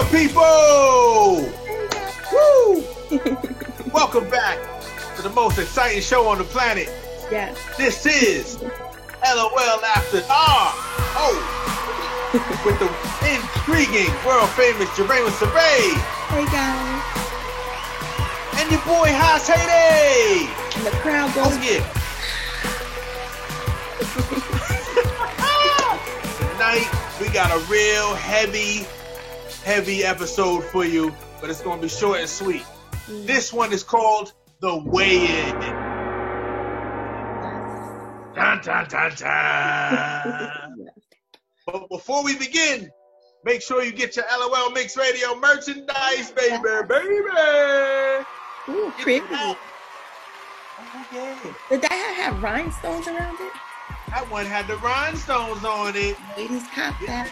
up, people? Woo! Welcome back to the most exciting show on the planet. Yes. This is LOL After Dark. Oh, with the intriguing, world famous Jermaine Saray. Hey guys. And your boy Haas Heyday. And the crowd goes. Oh yeah. Tonight we got a real heavy episode for you, but it's gonna be short and sweet. This one is called The Weigh-In. Dun, dun, dun, dun. But before we begin, make sure you get your LOL Mix Radio merchandise, baby. Ooh, pretty. Oh, yeah. Did that have rhinestones around it? That one had the rhinestones on it. Ladies cop that.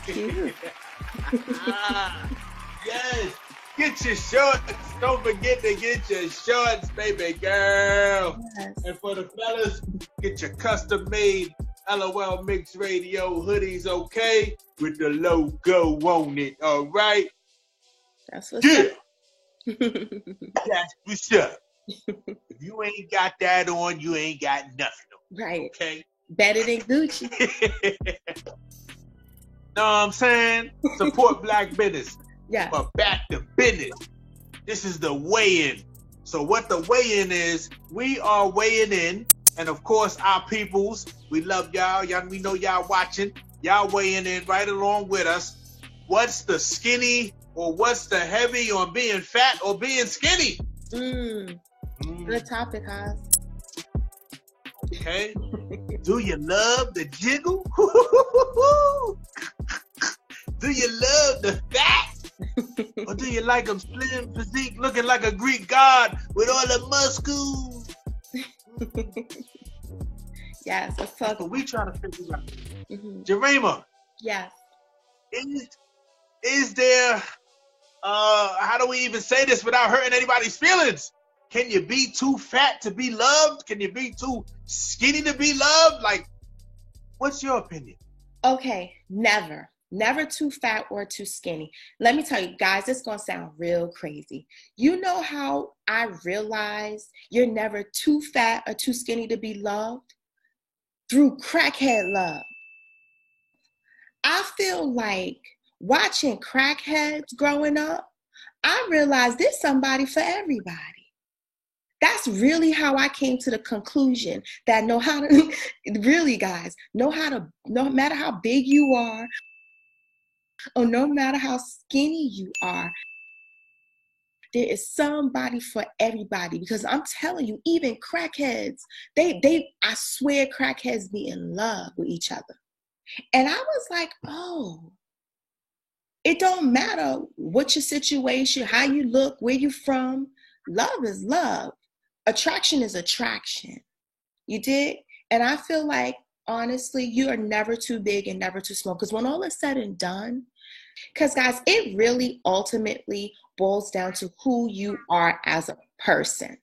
Cute. Yes. Get your shorts. Don't forget to get your shorts, baby girl. Yes. And for the fellas, get your custom-made LOL Mix Radio hoodies, okay? With the logo on it, all right? That's what's Yeah. up. That's what's up. If you ain't got that on, you ain't got nothing on, Right. okay? Better than Gucci. Know what I'm saying? Support black business. Yeah. But back to business. This is the weigh-in. So what the weigh-in is, we are weighing in, and of course our peoples, we love y'all. We know y'all watching. Y'all weighing in right along with us. What's the skinny or what's the heavy on being fat or being skinny? Good topic, Haas. Okay. Do you love the jiggle? Do you love the fat? Or do you like them slim physique looking like a Greek god with all the muscles? Yes, let's talk. But we trying to figure out. Mm-hmm. Jerema, Yes. is there, how do we even say this without hurting anybody's feelings? Can you be too fat to be loved? Can you be too skinny to be loved? Like, what's your opinion? Okay, never. Never too fat or too skinny. Let me tell you, guys, this is going to sound real crazy. You know how I realize you're never too fat or too skinny to be loved? Through crackhead love. I feel like watching crackheads growing up, I realized there's somebody for everybody. That's really how I came to the conclusion that really guys, no matter how big you are, or no matter how skinny you are, there is somebody for everybody. Because I'm telling you, even crackheads, I swear crackheads be in love with each other. And I was like, oh, it don't matter what your situation, how you look, where you from. Love is love. Attraction is attraction. You dig? And I feel like, honestly, you are never too big and never too small. Because when all is said and done, because guys, it really ultimately boils down to who you are as a person.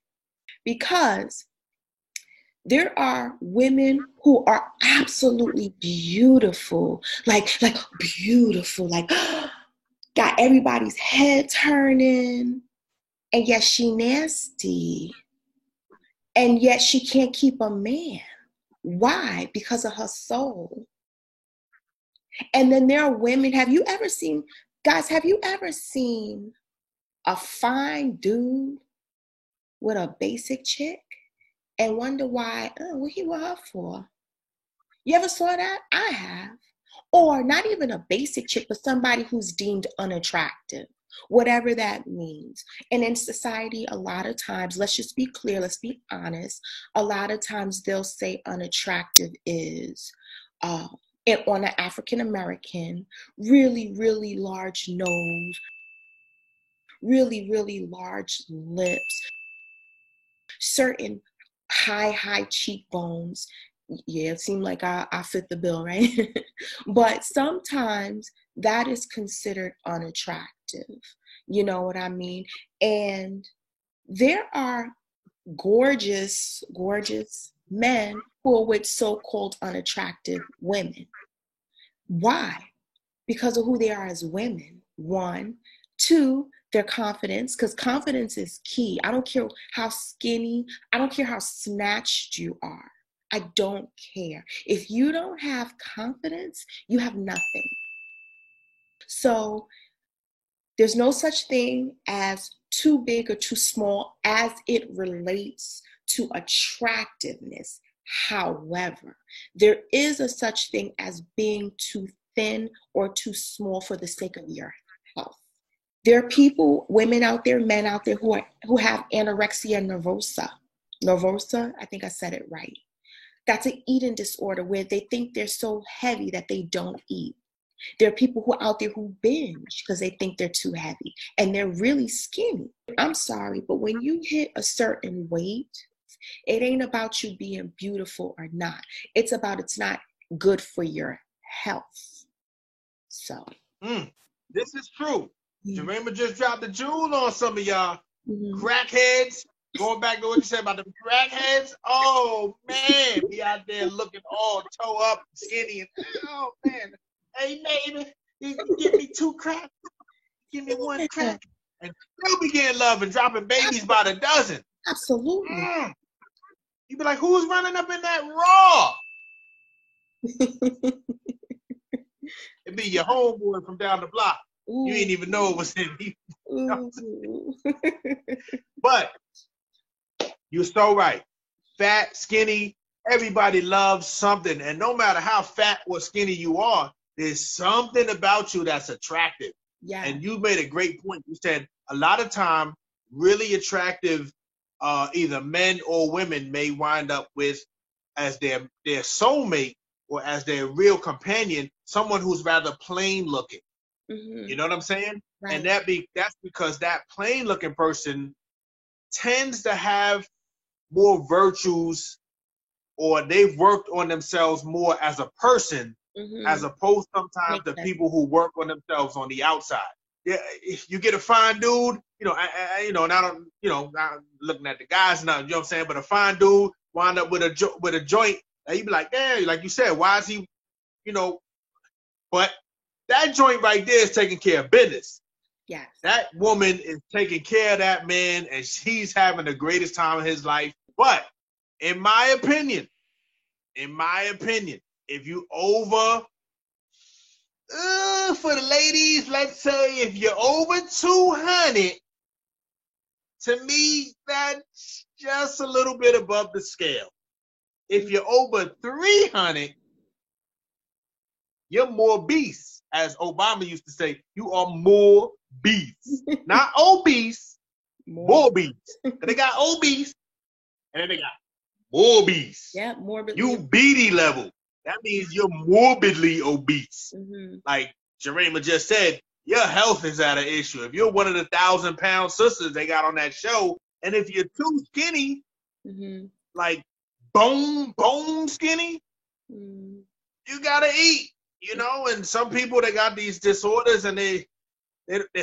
Because there are women who are absolutely beautiful, like beautiful, like got everybody's head turning, and yet she nasty, and yet she can't keep a man. Why? Because of her soul. And then there are women, have you ever seen a fine dude with a basic chick and wonder why, what he with her for? You ever saw that? I have. Or not even a basic chick, but somebody who's deemed unattractive, whatever that means. And in society, a lot of times, let's just be clear, let's be honest, a lot of times they'll say unattractive is on an African American, really, really large nose, really, really large lips, certain high cheekbones. Yeah, it seemed like I fit the bill, right? But sometimes that is considered unattractive. You know what I mean? And there are gorgeous men who are with so-called unattractive women. Why? Because of who they are as women. One. Two, their confidence, because confidence is key. I don't care how skinny, I don't care how snatched you are. I don't care. If you don't have confidence, you have nothing. So there's no such thing as too big or too small as it relates to attractiveness. However, there is a such thing as being too thin or too small for the sake of your health. There are people, women out there, men out there who have anorexia nervosa. Nervosa, I think I said it right. That's an eating disorder where they think they're so heavy that they don't eat. There are people who are out there who binge because they think they're too heavy and they're really skinny. I'm sorry, but when you hit a certain weight, it ain't about you being beautiful or not. It's about it's not good for your health. So. This is true. Jerema just dropped the jewel on some of y'all. Mm-hmm. Crackheads. Going back to what you said about the crackheads. Oh, man. Be out there looking all toe up, skinny. And, oh, man. Hey, neighbor, you give me 2 cracks. Give me 1 crack. And still be getting love and dropping babies by the dozen. Absolutely. You be like, who's running up in that raw? It be your homeboy from down the block. Ooh. You didn't even know it was him. But you're so right. Fat, skinny, everybody loves something. And no matter how fat or skinny you are, there's something about you that's attractive. Yeah. And you made a great point. You said a lot of time, really attractive either men or women may wind up with as their soulmate or as their real companion, someone who's rather plain looking. Mm-hmm. You know what I'm saying? Right. And that's because that plain looking person tends to have more virtues, or they've worked on themselves more as a person, as opposed sometimes to people who work on themselves on the outside. Yeah, if you get a fine dude, and I don't, not looking at the guys now, you know what I'm saying, but a fine dude wind up with a joint, and you be like, damn, like you said, why is he, but that joint right there is taking care of business. Yes. That woman is taking care of that man, and she's having the greatest time of his life. But in my opinion, if you for the ladies, let's say if you're over 200, to me, that's just a little bit above the scale. If you're over 300, you're more beast. As Obama used to say, you are more beast. Not obese, more beast. They got obese, and then they got more beast. Yeah, morbidly. You BD level. That means you're morbidly obese. Mm-hmm. Like Jerema just said, your health is at an issue. If you're one of the 1,000-pound sisters they got on that show, and if you're too skinny, like bone skinny, you gotta eat. And some people, they got these disorders, and they're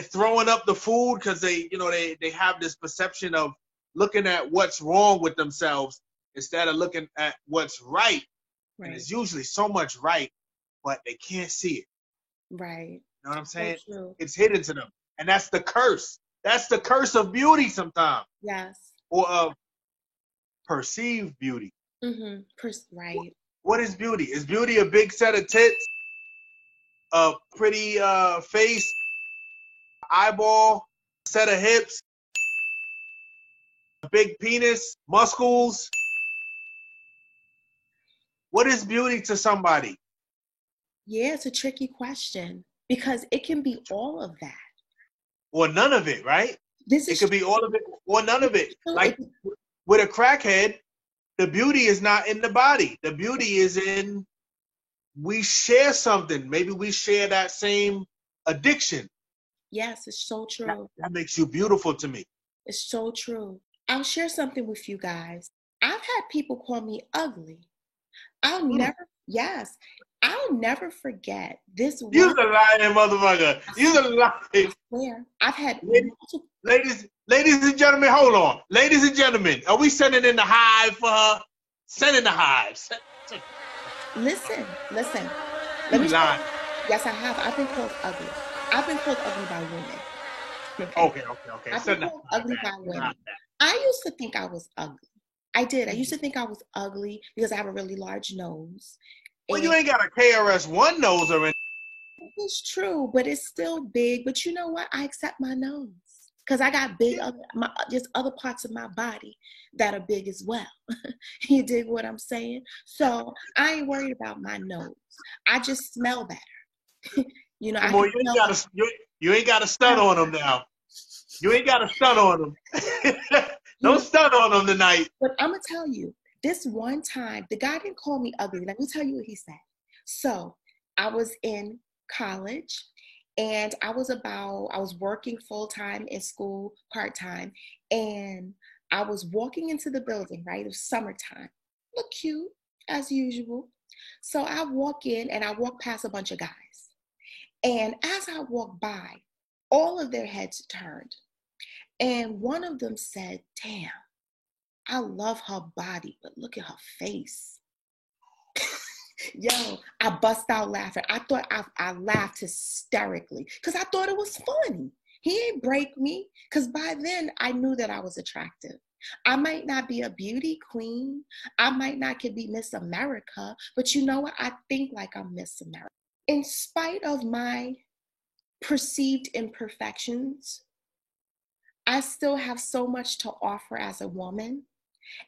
throwing up the food because they have this perception of looking at what's wrong with themselves instead of looking at what's right. And it's usually so much right, but they can't see it. Right. You know what I'm saying? So it's hidden to them. And that's the curse. That's the curse of beauty sometimes. Yes. Or of perceived beauty. Right. What is beauty? Is beauty a big set of tits? A pretty face? Eyeball? Set of hips? A big penis? Muscles? What is beauty to somebody? Yeah, it's a tricky question because it can be all of that. Or none of it, right? It could be all of it or none of it. Like with a crackhead, the beauty is not in the body. The beauty is in we share something. Maybe we share that same addiction. Yes, it's so true. That makes you beautiful to me. It's so true. I'll share something with you guys. I've had people call me ugly. I'll never forget this one. You're the lying motherfucker. You're the lying. Where I've had ladies and gentlemen, hold on. Ladies and gentlemen, are we sending in the hive for her? Send in the hives. Listen. Let me lie. Yes, I have. I've been called ugly. I've been called ugly by women. Okay. I've So been not, called not ugly that. by Not women. that. I used to think I was ugly. I did. I used Mhm. to think I was ugly because I have a really large nose. Well, And you ain't got a KRS-One nose or anything. it's true, but it's still big. But you know what? I accept my nose because I got big other, just other parts of my body that are big as well. You dig what I'm saying? So I ain't worried about my nose. I just smell better. You know, I Come can on, smell better. you ain't got to stun on them now. You ain't got to stun on them. You Don't know, stun on them tonight. but I'm gonna tell you, this one time, the guy didn't call me ugly. Let me tell you what he said. So I was in college and I was working full time in school, part time, and I was walking into the building, right? It was summertime. Look cute as usual. So I walk in and I walk past a bunch of guys. And as I walked by, all of their heads turned. And one of them said, "Damn, I love her body, but look at her face." Yo, I bust out laughing. I thought I laughed hysterically because I thought it was funny. He ain't break me because by then I knew that I was attractive. I might not be a beauty queen. I might not could be Miss America, but you know what? I think like I'm Miss America. In spite of my perceived imperfections, I still have so much to offer as a woman.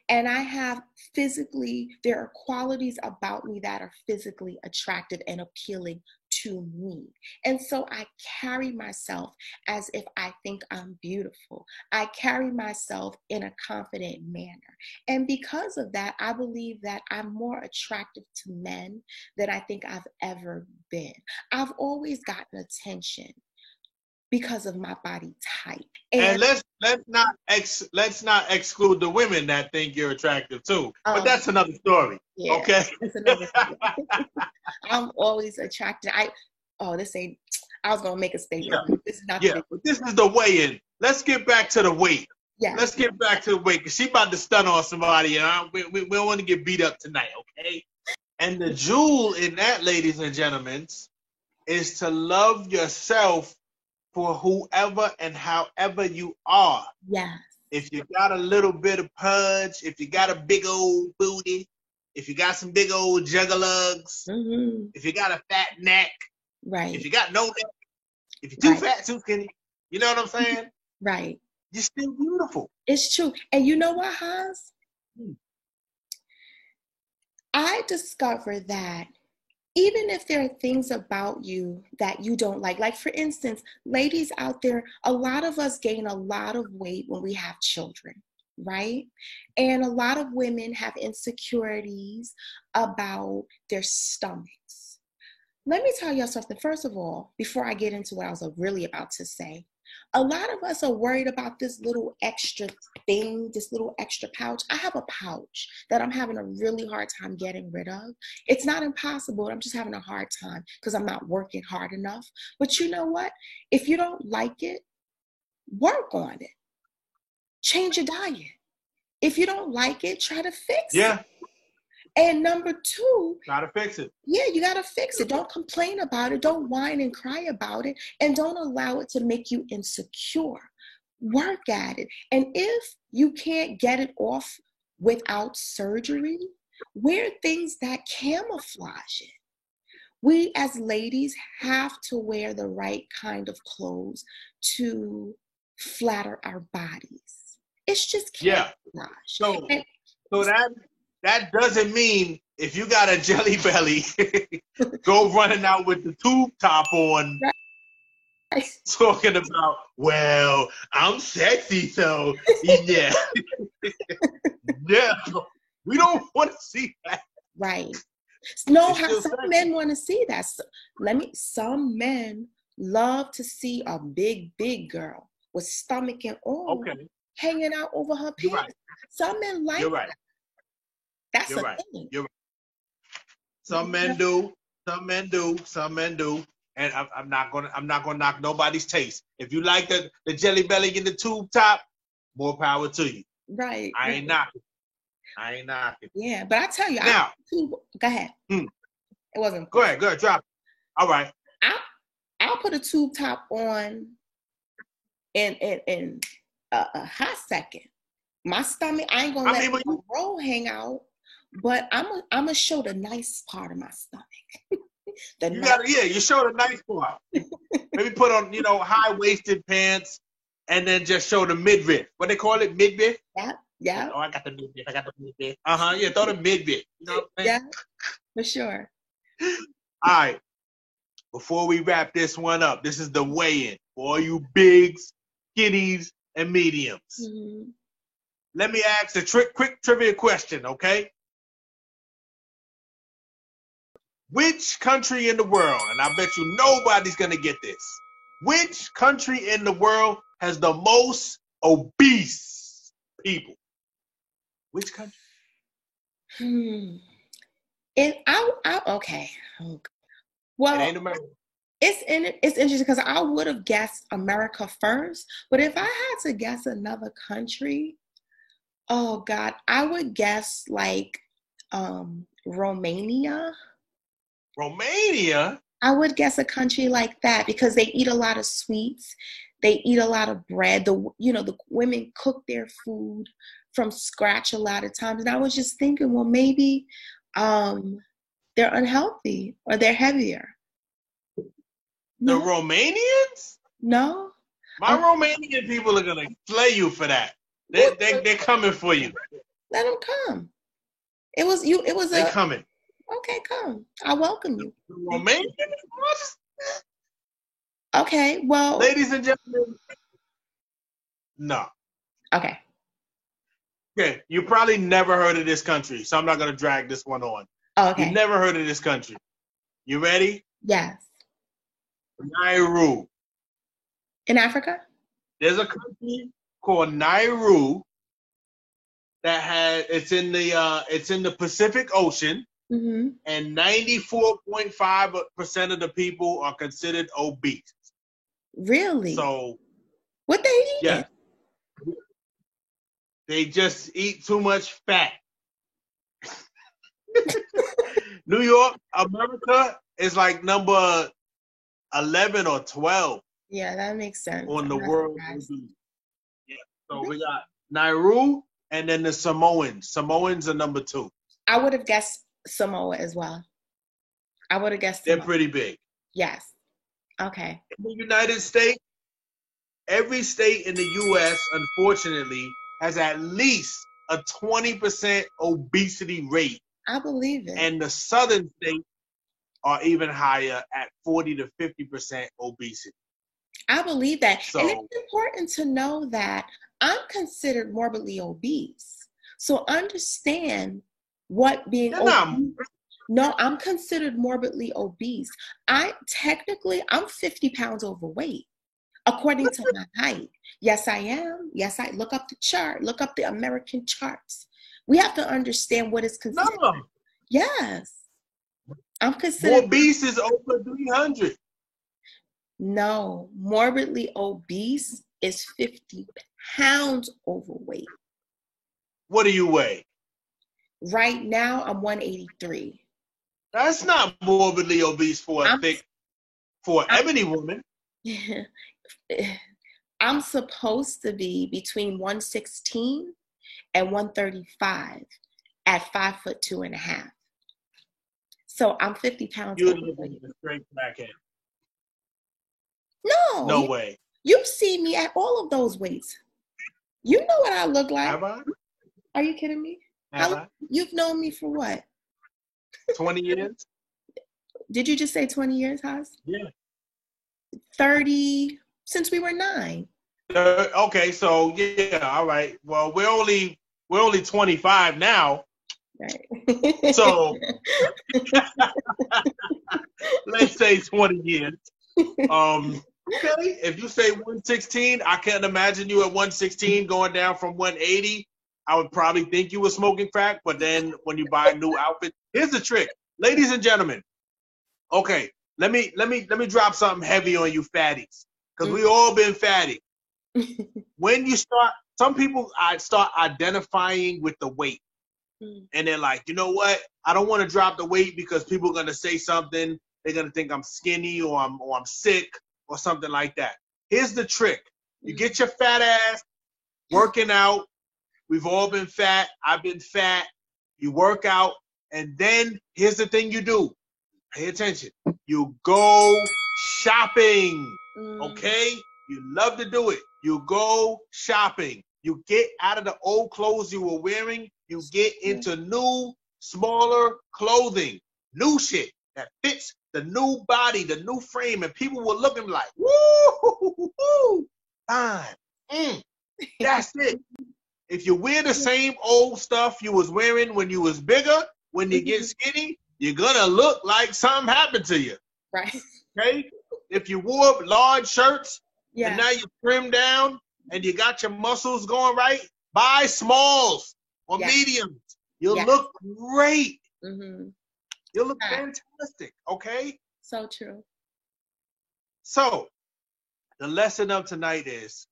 And there are qualities about me that are physically attractive and appealing to me. And so I carry myself as if I think I'm beautiful. I carry myself in a confident manner. And because of that, I believe that I'm more attractive to men than I think I've ever been. I've always gotten attention because of my body type. And And let's not exclude the women that think you're attractive too. But um, that's another story. yeah, Okay. that's another thing. I'm always attracted. I was gonna make a Yeah. statement. This is not the Yeah. big. But this is the weigh-in. Let's get back to the weight. Yes. Let's get back to the weight because she about to stun on somebody, and we don't want to get beat up tonight, okay? And the jewel in that, ladies and gentlemen, is to love yourself for whoever and however you are. Yes. If you got a little bit of pudge, if you got a big old booty, if you got some big old juggalugs, Mm-hmm. if you got a fat neck, Right. if you got no neck, if you're too Right. fat, too skinny, you know what I'm saying? Right. You're still beautiful. It's true. And you know what, Hans? Hmm. I discovered that even if there are things about you that you don't like for instance, ladies out there, a lot of us gain a lot of weight when we have children, right? And a lot of women have insecurities about their stomachs. Let me tell you something. First of all, before I get into what I was really about to say, a lot of us are worried about this little extra thing, this little extra pouch. I have a pouch that I'm having a really hard time getting rid of. It's not impossible. I'm just having a hard time because I'm not working hard enough. But you know what? If you don't like it, work on it. Change your diet. If you don't like it, try to fix it. Yeah, And number two, gotta fix it. yeah, you got to fix it. Don't complain about it. Don't whine and cry about it. And don't allow it to make you insecure. Work at it. And if you can't get it off without surgery, wear things that camouflage it. We as ladies have to wear the right kind of clothes to flatter our bodies. It's just Yeah. camouflage. So, And so that doesn't mean if you got a jelly belly, go running out with the tube top on, talking about, well, I'm sexy, so yeah, yeah. We don't want to see that. right. No, It's still some sexy. men want to see that. Some men love to see a big girl with stomach and all Okay, hanging out over her you're pants. right. Some men like You're right. that's You're a right. thing. You're right. Some men do. Some men do. Some men do. And I'm not gonna knock nobody's taste. If you like the jelly belly in the tube top, more power to you. Right. I ain't knocking. I ain't knocking. Yeah, but I tell you, Now, go ahead. hmm, It wasn't. go ahead, drop it. All right. I I'll put a tube top on in a hot second. My stomach, I ain't gonna let my roll hang out, but I'm gonna show the nice part of my stomach. You show the nice part. Maybe put on, high-waisted pants, and then just show the midriff. What they call it, midriff? Yeah. Oh, I got the midriff. Yeah, throw the midriff. You know what I'm saying? Yeah, for sure. All right. Before we wrap this one up, this is the weigh-in for all you bigs, skinnies, and mediums. Mm-hmm. Let me ask a quick trivia question, okay? Which country in the world, and I bet you nobody's going to get this, which country in the world has the most obese people? Which country? Okay. Well, it ain't America. It's interesting because I would have guessed America first, but if I had to guess another country, oh God, I would guess like Romania. Romania? I would guess a country like that because they eat a lot of sweets. They eat a lot of bread. The women cook their food from scratch a lot of times. And I was just thinking, well, maybe they're unhealthy or they're heavier. No? The Romanians? No. My Romanian people are gonna slay you for that. They're coming for you. Let them come. They're coming. Okay, come. I welcome you. Romanian? Okay, well. Ladies and gentlemen. No. Okay. Okay, you probably never heard of this country, so I'm not gonna drag this one on. Oh, okay. You never heard of this country. You ready? Yes. Nauru. In Africa? There's a country called Nauru that it's in the Pacific Ocean, mm-hmm. and 94.5% of the people are considered obese. Really? So what they eat? Yeah. They just eat too much fat. New York, America is like number 11 or 12. Yeah, that makes sense. On the world. Yeah. So we got Nauru and then the Samoans. Samoans are number 2. I would have guessed Samoa as well. I would have guessed Samoa. They're pretty big. Yes. Okay. In the United States, every state in the U.S., unfortunately, has at least a 20% obesity rate. I believe it. And the southern states are even higher at 40 to 50% obesity. I believe that. So, and it's important to know that I'm considered morbidly obese. So understand what being obese. No, I'm considered morbidly obese. I'm 50 pounds overweight, according to my height. Yes, I am. Yes, I look up the chart. Look up the American charts. We have to understand what is considered. No. Yes. I'm considered. Obese is over 300. No, morbidly obese is 50 pounds overweight. What do you weigh? Right now, I'm 183. That's not morbidly obese for an ebony woman. I'm supposed to be between 116 and 135 at 5'2.5". So I'm 50 pounds. You're looking at a straight blackhead. No way. You've seen me at all of those weights. You know what I look like. Have I? Are you kidding me? You've known me for what? 20 years? Did you just say 20 years, Haas? Yeah. 30 since we were 9. Okay, so yeah, all right. Well, we're only 25 now. Right. So let's say 20 years. Okay, if you say 116, I can't imagine you at 116 going down from 180. I would probably think you were smoking crack, but then when you buy a new outfit, here's the trick, ladies and gentlemen. Okay, let me drop something heavy on you fatties, because we all been fatty. When you start, some people start identifying with the weight, and they're like, you know what? I don't want to drop the weight because people are gonna say something They're gonna think I'm skinny or I'm sick or something like that. Here's the trick. You get your fat ass working out. We've all been fat. I've been fat. You work out. And then here's the thing you do. Pay attention. You go shopping. Okay? You love to do it. You go shopping. You get out of the old clothes you were wearing. You get into new, smaller clothing. New shit that fits the new body, the new frame. And people will look at me like, woo, fine. That's it. If you wear the same old stuff you was wearing when you was bigger, when you get skinny, you're gonna look like something happened to you. Right. Okay? If you wore large shirts and now you trim down and you got your muscles going right, buy smalls or mediums. You'll look great. You'll look fantastic. Okay? So true. So, the lesson of tonight is,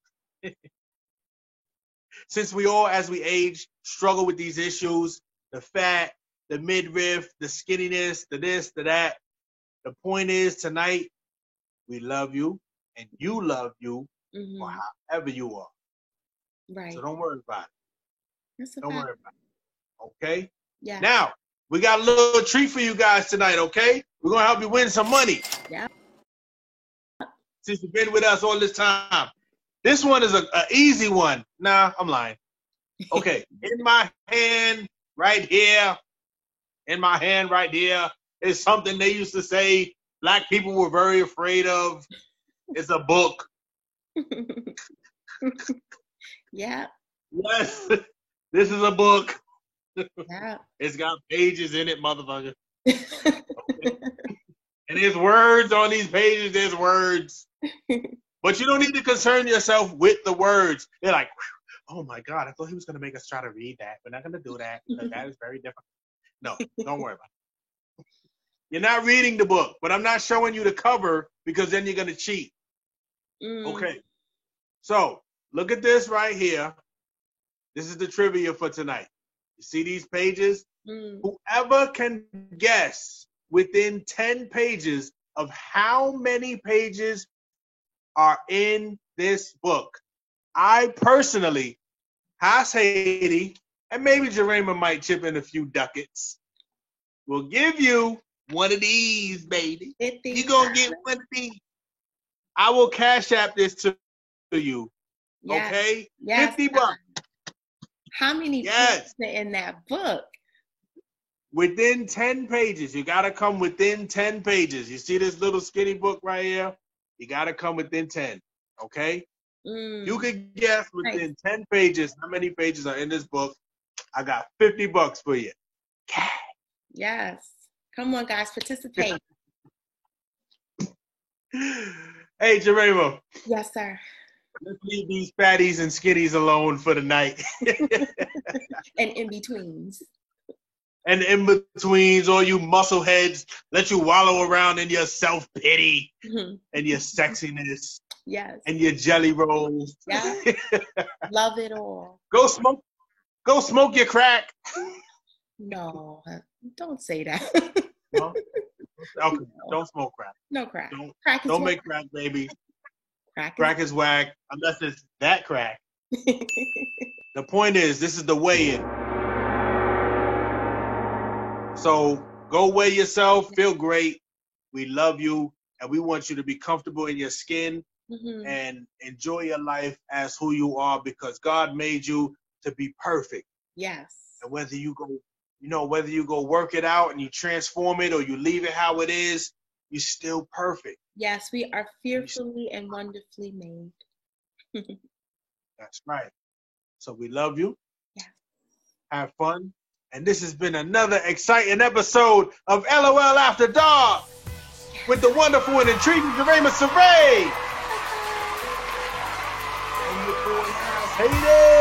since we all, as we age, struggle with these issues, the fat, the midriff, the skinniness, the this, the that, the point is tonight, we love you and you love you for however you are. Right. So don't worry about it. Don't worry about it. Okay? Yeah. Now, we got a little treat for you guys tonight, okay? We're going to help you win some money. Yeah. Since you've been with us all this time. This one is an easy one. Nah, I'm lying. Okay. In my hand right here is something they used to say black people were very afraid of. It's a book. Yeah. Yes. This is a book. Yeah. It's got pages in it, motherfucker. Okay. And there's words on these pages. There's words. But you don't need to concern yourself with the words. They're like, oh my God, I thought he was going to make us try to read that. We're not going to do that. That is very difficult. No, don't worry about it. You're not reading the book, but I'm not showing you the cover because then you're going to cheat. Okay. So look at this right here. This is the trivia for tonight. You see these pages? Whoever can guess within 10 pages of how many pages are in this book. I personally, Haas Haiti, and maybe Jerema might chip in a few ducats, will give you one of these, baby. You're going to get one of these. I will cash app this to you. Yes. Okay? Yes. 50 bucks. How many pages are in that book? Within 10 pages. You got to come within 10 pages. You see this little skinny book right here? You got to come within 10, okay? You can guess within 10 pages how many pages are in this book. I got 50 bucks for you. Yes. Come on, guys, participate. Hey, Jerema. Yes, sir. Let's leave these fatties and skinnies alone for the night. And in-betweens. And in-betweens, all you muscle heads, let you wallow around in your self-pity and your sexiness. Yes. And your jelly rolls. Yeah. Love it all. Go smoke your crack. No, don't say that. No? Okay, don't smoke crack. No crack. Don't make crack, baby. Crack is whack, unless it's that crack. The point is, this is the weigh-in. So go weigh yourself, feel great. We love you, and we want you to be comfortable in your skin and enjoy your life as who you are, because God made you to be perfect. Yes. And whether you go work it out and you transform it or you leave it how it is, you're still perfect. Yes, we are fearfully and wonderfully made. That's right. So we love you. Yeah. Have fun. And this has been another exciting episode of LOL After Dark with the wonderful and intriguing Jerema Saray. And your boy, Haas Haiti.